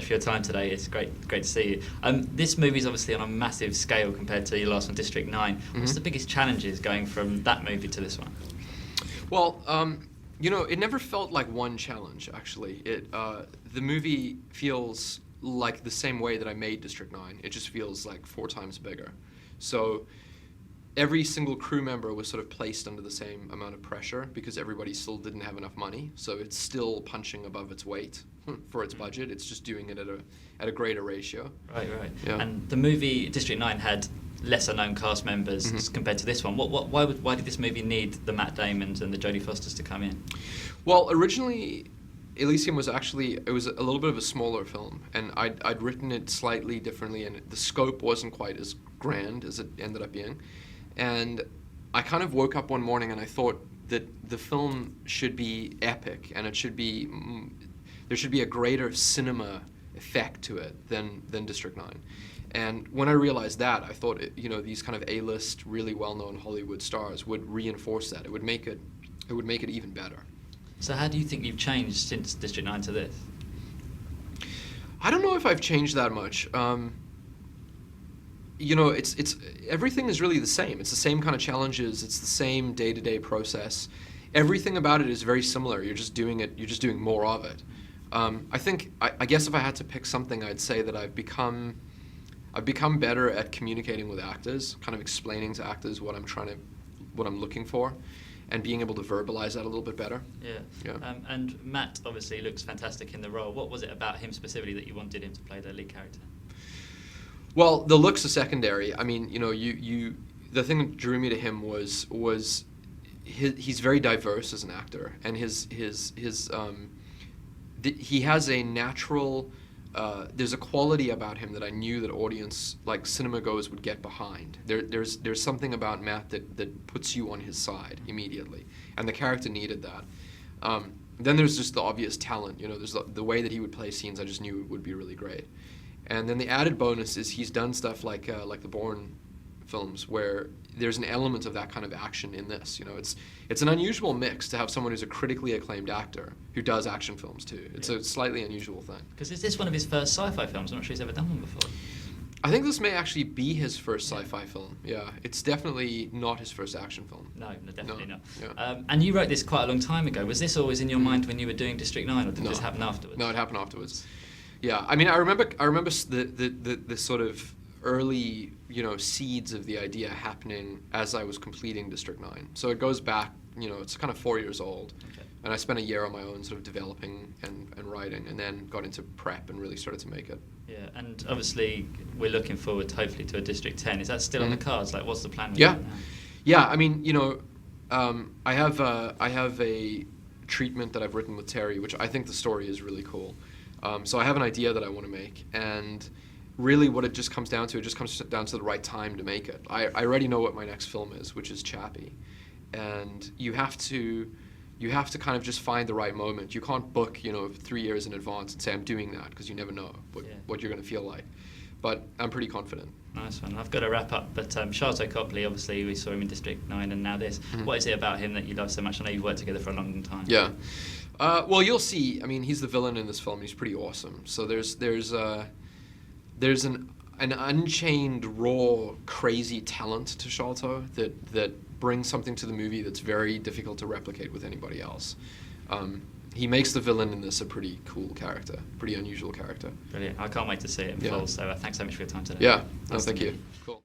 for your time today. It's great to see you. This movie is obviously on a massive scale compared to your last one, District 9. What's the biggest challenges going from that movie to this one? Well, it never felt like one challenge, actually. The movie feels like the same way that I made District 9. It just feels like 4 times bigger. So every single crew member was sort of placed under the same amount of pressure because everybody still didn't have enough money. So it's still punching above its weight for its budget. It's just doing it at a greater ratio. Right. Yeah. And the movie District 9 had lesser known cast members compared to this one. Why did this movie need the Matt Damons and the Jodie Fosters to come in? Well, originally Elysium was a little bit of a smaller film, and I'd written it slightly differently, and the scope wasn't quite as grand as it ended up being. And I kind of woke up one morning and I thought that the film should be epic, and there should be a greater cinema effect to it than District 9. And when I realized that, I thought these kind of A-list, really well-known Hollywood stars would reinforce that. It would make it even better. So how do you think you've changed since District 9 to this? I don't know if I've changed that much. It's everything is really the same. It's the same kind of challenges. It's the same day-to-day process. Everything about it is very similar. You're just doing more of it. I guess if I had to pick something, I'd say that I've become better at communicating with actors, kind of explaining to actors what I'm looking for, and being able to verbalize that a little bit better. Yeah. And Matt obviously looks fantastic in the role. What was it about him specifically that you wanted him to play the lead character? Well, the looks are secondary. I mean, the thing that drew me to him was he's very diverse as an actor, and he has a natural. There's a quality about him that I knew that audience, like cinema goers, would get behind. There's something about Matt that puts you on his side immediately, and the character needed that. Then there's just the obvious talent. There's the way that he would play scenes. I just knew would be really great. And then the added bonus is he's done stuff like the Bourne films, where there's an element of that kind of action in this. It's an unusual mix to have someone who's a critically acclaimed actor who does action films too. It's a slightly unusual thing. Because is this one of his first sci-fi films? I'm not sure he's ever done one before. I think this may actually be his first sci-fi film. Yeah, it's definitely not his first action film. No, definitely not. Yeah. And you wrote this quite a long time ago. Was this always in your mind when you were doing District 9, or did this happen afterwards? No, it happened afterwards. Yeah, I mean, I remember the sort of early, seeds of the idea happening as I was completing District 9. So it goes back, it's kind of 4 years old. Okay. And I spent a year on my own sort of developing and writing, and then got into prep and really started to make it. Yeah, and obviously we're looking forward, hopefully, to a District 10. Is that still on the cards? Like, what's the plan with that now? Yeah, I mean, I have a treatment that I've written with Terry, which I think the story is really cool. So I have an idea that I want to make, and really what it just comes down to the right time to make it. I already know what my next film is, which is Chappie, and you have to kind of just find the right moment. You can't book 3 years in advance and say I'm doing that, because you never know what you're going to feel like. But I'm pretty confident. Nice one. I've got to wrap up, but Sharlto Copley, obviously we saw him in District 9 and now this. What is it about him that you love so much? I know you've worked together for a long time. Yeah. Well, you'll see. I mean, he's the villain in this film. He's pretty awesome. So there's an unchained, raw, crazy talent to Sharlto that brings something to the movie that's very difficult to replicate with anybody else. He makes the villain in this a pretty cool character, pretty unusual character. Brilliant. I can't wait to see it in full. So thanks so much for your time today. Yeah. No, thank you. Cool.